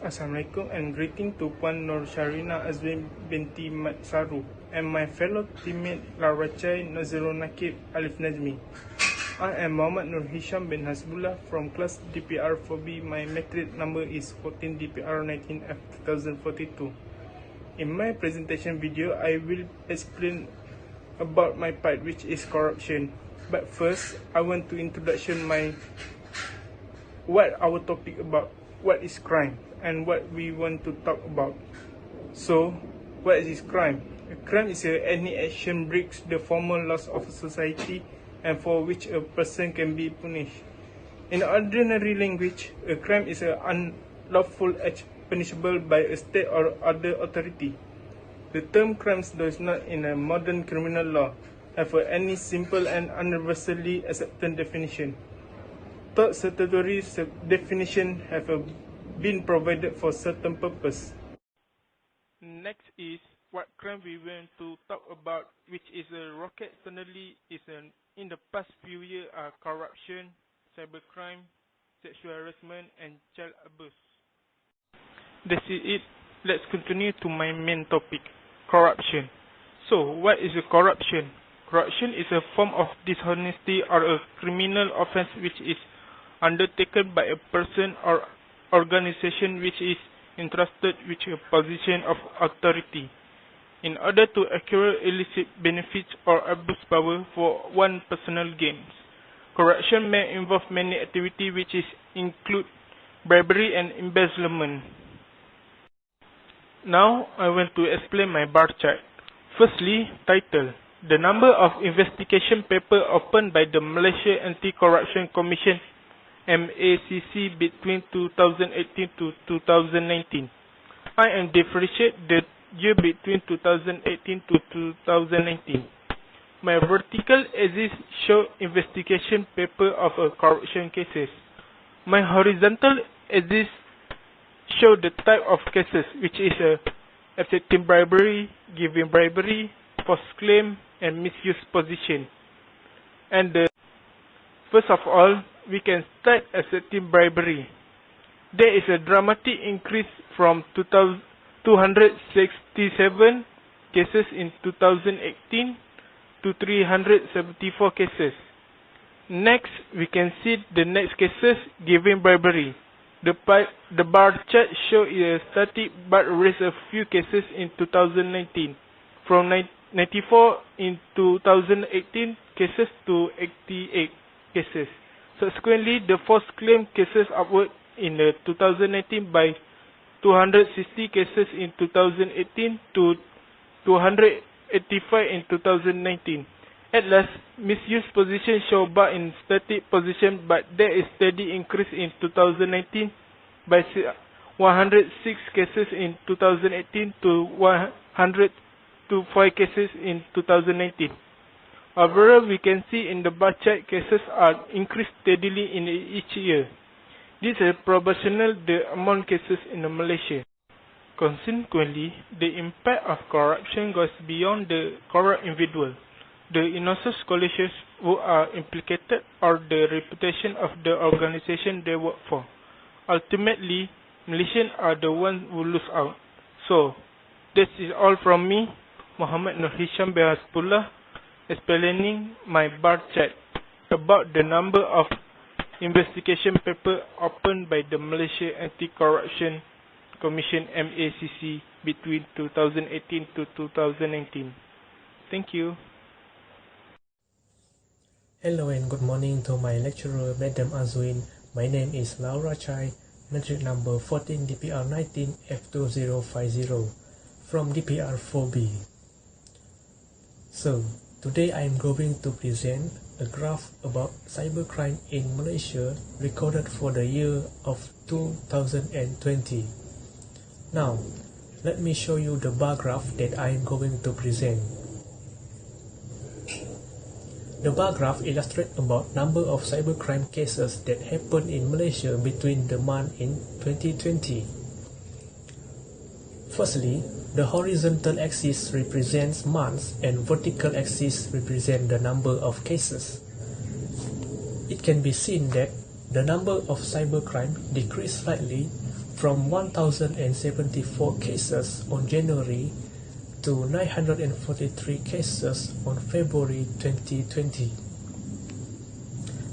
Assalamualaikum and greeting to Puan Nur Sharina Azwin binti Mat Saru and my fellow teammate Laura Chai Nazirul Nakib Alif Najmi. I am Muhammad Nur Hisham bin Hasbullah from class DPR 4B. My metric number is 14 DPR 19F 2042. In my presentation video, I will explain about my part, which is corruption. But first, I want to introduction what our topic about, what is crime, and what we want to talk about. So, what is crime? A crime is any action breaks the formal laws of a society and for which a person can be punished. In ordinary language, a crime is an unlawful act punishable by a state or other authority. The term crimes does not, in a modern criminal law, have any simple and universally accepted definition. Thought statutory definition have been provided for certain purpose. Next is what crime we want to talk about, which is a rocket suddenly is in the past few years are corruption, cybercrime, sexual harassment, and child abuse. That's it. Let's continue to my main topic, corruption. So, what is a corruption? Corruption is a form of dishonesty or a criminal offense which is undertaken by a person or organization which is entrusted with a position of authority in order to acquire illicit benefits or abuse power for one's personal gains. Corruption may involve many activities which include bribery and embezzlement. Now I want to explain my bar chart. Firstly, title. The number of investigation papers opened by the Malaysia Anti-Corruption Commission MACC between 2018 to 2019. I am differentiate the year between 2018 to 2019. My vertical axis show investigation paper of corruption cases. My horizontal axis show the type of cases, which is accepting bribery, giving bribery, false claim, and misuse position. And first of all, we can start accepting bribery. There is a dramatic increase from 267 cases in 2018 to 374 cases. Next, we can see the next cases giving bribery. The bar chart shows a static but raised a few cases in 2019, from 94 in 2018 cases to 88 cases. Subsequently, the false claim cases upward in 2019 by 260 cases in 2018 to 285 in 2019. At last, misuse position show bar in static position, but there is steady increase in 2019 by 106 cases in 2018 to 105 cases in 2019. Overall, we can see in the bar chart cases are increased steadily in each year. This is proportional the amount cases in Malaysia. Consequently, the impact of corruption goes beyond the corrupt individual, the innocent scholars who are implicated, or the reputation of the organization they work for. Ultimately, Malaysians are the ones who lose out. So, this is all from me, Muhammad Nur Hisham bin Hasbullah, explaining my bar chart about the number of investigation papers opened by the Malaysia Anti-Corruption Commission MACC between 2018 to 2019. Thank you. Hello and good morning to my lecturer, Madam Azwin. My name is Laura Chai, metric number 14 DPR 19 F2050 from DPR 4B. So, today I am going to present a graph about cybercrime in Malaysia recorded for the year of 2020. Now, let me show you the bar graph that I am going to present. The bar graph illustrates about number of cybercrime cases that happened in Malaysia between the month in 2020. Firstly, the horizontal axis represents months and vertical axis represents the number of cases. It can be seen that the number of cybercrime decreased slightly from 1,074 cases on January to 943 cases on February 2020.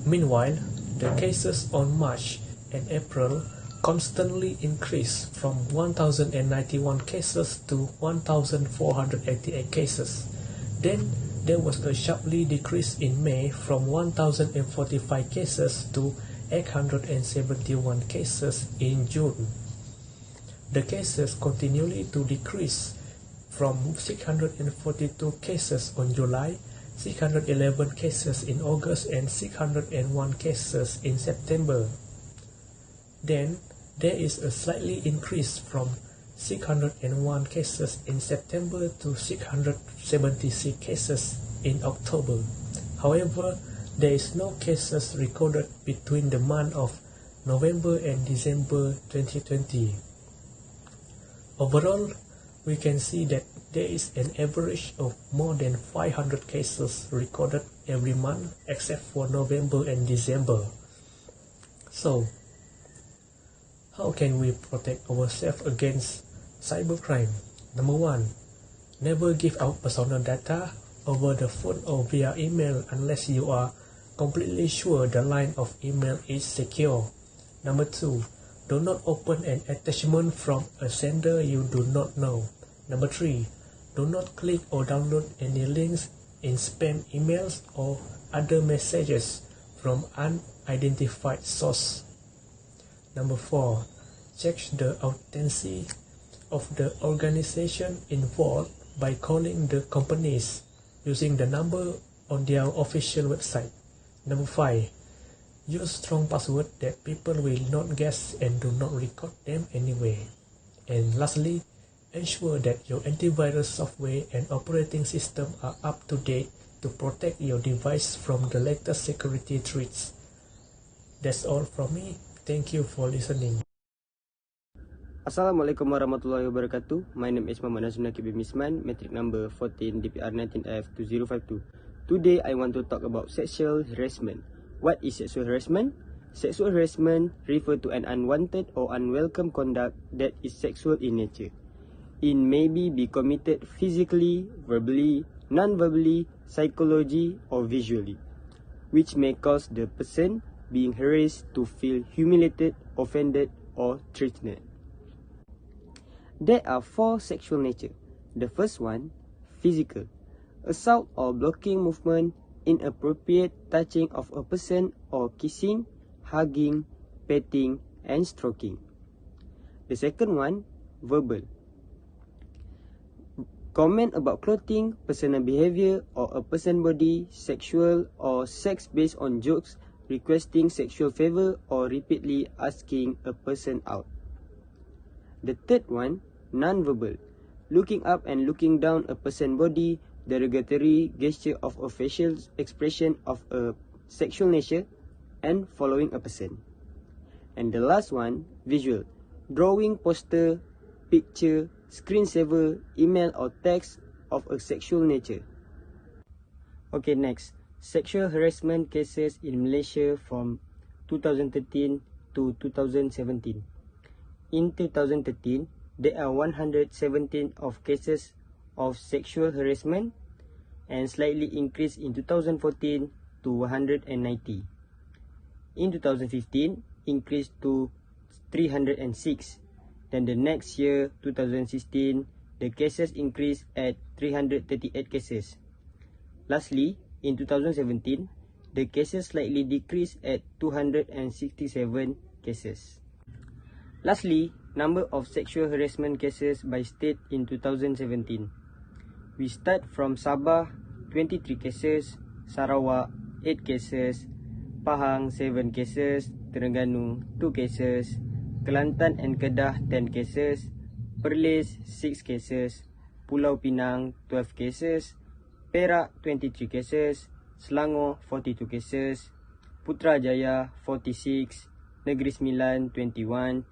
Meanwhile, the cases on March and April constantly increased from 1,091 cases to 1,488 cases. Then there was a sharply decrease in May from 1,045 cases to 871 cases in June. The cases continually to decrease from 642 cases on July, 611 cases in August, and 601 cases in September. Then there is a slightly increase from 601 cases in September to 676 cases in October. However, there is no cases recorded between the month of November and December 2020. Overall, we can see that there is an average of more than 500 cases recorded every month except for November and December. So, how can we protect ourselves against cybercrime? Number 1. Never give out personal data over the phone or via email unless you are completely sure the line of email is secure. Number 2. Do not open an attachment from a sender you do not know. Number 3. Do not click or download any links in spam emails or other messages from unidentified source. Number 4. Check the authenticity of the organization involved by calling the companies using the number on their official website. Number 5. Use strong passwords that people will not guess and do not record them anyway. And lastly, ensure that your antivirus software and operating system are up to date to protect your device from the latest security threats. That's all from me. Thank you for listening. Assalamualaikum warahmatullahi wabarakatuh. My name is Muhammad Nazrul Nakib Misman, metric number 14 DPR 19F2052. Today I want to talk about sexual harassment. What is sexual harassment? Sexual harassment refers to an unwanted or unwelcome conduct that is sexual in nature. It may be committed physically, verbally, non-verbally, psychologically, or visually, which may cause the person being harassed to feel humiliated, offended, or threatened. There are 4 sexual nature. The first one, physical. Assault or blocking movement, inappropriate touching of a person or kissing, hugging, petting, and stroking. The second one, verbal. Comment about clothing, personal behavior, or a person's body, sexual or sex based on jokes, requesting sexual favor, or repeatedly asking a person out. The third one, non-verbal. Looking up and looking down a person's body, derogatory gesture of a facial expression of a sexual nature, and following a person. And the last one, visual. Drawing, poster, picture, screensaver, email or text of a sexual nature. Okay, next. Sexual harassment cases in Malaysia from 2013 to 2017. In 2013, there are 117 of cases of sexual harassment and slightly increased in 2014 to 190. In 2015, increased to 306. Then the next year, 2016, the cases increased at 338 cases. Lastly, in 2017, the cases slightly decreased at 267 cases. Lastly, number of sexual harassment cases by state in 2017. We start from Sabah, 23 cases, Sarawak, 8 cases, Pahang, 7 cases, Terengganu, 2 cases, Kelantan and Kedah, 10 cases, Perlis, 6 cases, Pulau Pinang, 12 cases, Perak, 23 cases, Selangor, 42 cases, Putrajaya, 46, Negeri Sembilan, 21,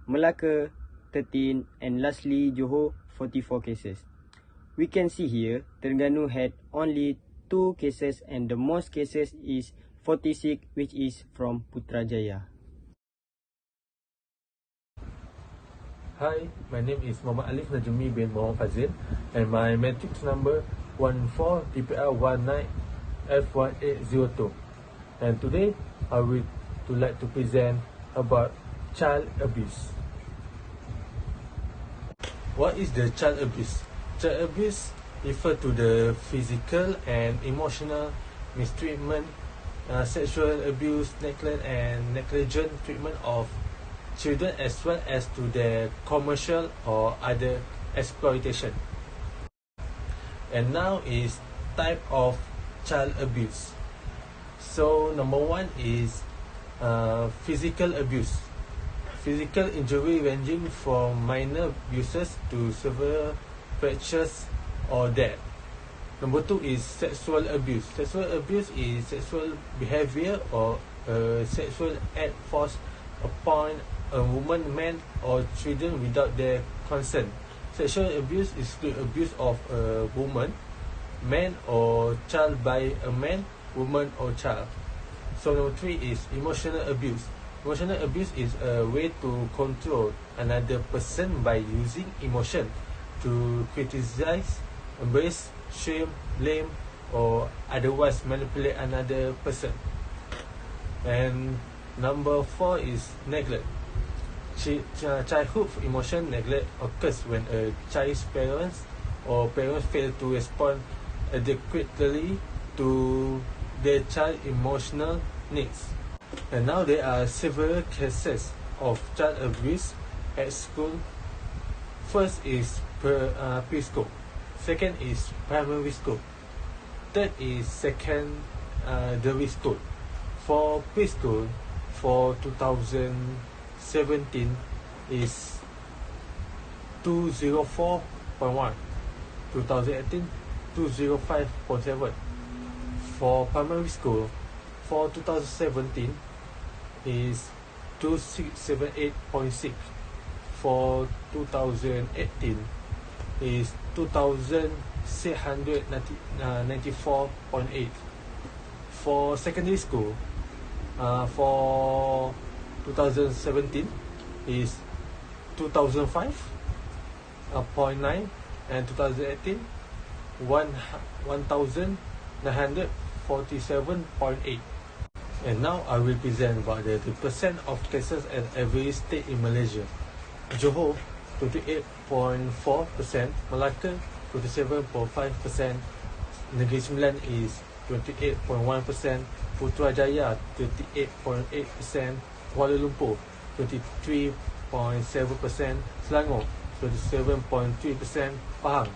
Melaka, 13, and lastly, Johor, 44 cases. We can see here, Terengganu had only 2 cases and the most cases is 46, which is from Putrajaya. Hi, my name is Muhammad Alif Najmi bin Muhammad Fazil, and my matrix number 14 DPR 19 F1802. And today I would like to present about child abuse. What is the child abuse? Child abuse refers to the physical and emotional mistreatment, sexual abuse, neglect and negligent treatment of children, as well as to their commercial or other exploitation. And now is type of child abuse. So number one is physical abuse. Physical injury ranging from minor bruises to severe fractures or death. Number two is sexual abuse. Sexual abuse is sexual behavior or sexual act forced upon a woman, man, or children without their consent. Sexual abuse is the abuse of a woman, man, or child by a man, woman, or child. So number three is emotional abuse. Emotional abuse is a way to control another person by using emotion to criticize, embrace, shame, blame, or otherwise manipulate another person. And number four is neglect. Childhood emotion neglect occurs when a child's parents or parents fail to respond adequately to their child's emotional needs. And now there are several cases of child abuse at school. First is preschool. Second is primary school. Third is secondary school. For preschool, for 2017 is 204.1. 2018, 205.7. For primary school, for 2017 is 2678.6. For 2018 is 2694.8. For secondary school, for 2017 is 2005.9, and 2018 1947.8. And now I will present about the percent of cases at every state in Malaysia. Johor 28.4%, Malacca 27.5%, Negeri Sembilan is 28.1%, Putrajaya 38.8%, Kuala Lumpur 23.7%, Selangor 27.3%, Pahang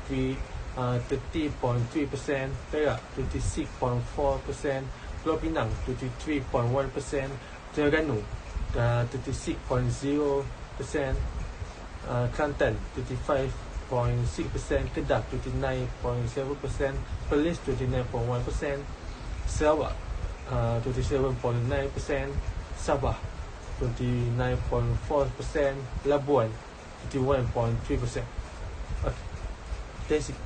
30.3%, Perak 26.4%, Pulau Pinang 23.1%, Terengganu 36.0%, Kelantan 35.6%, Kedah 29.7%, Perlis 29.1%, Sarawak 27.9%, Sabah 29.4%, Labuan 51.3%. Okay, that's it.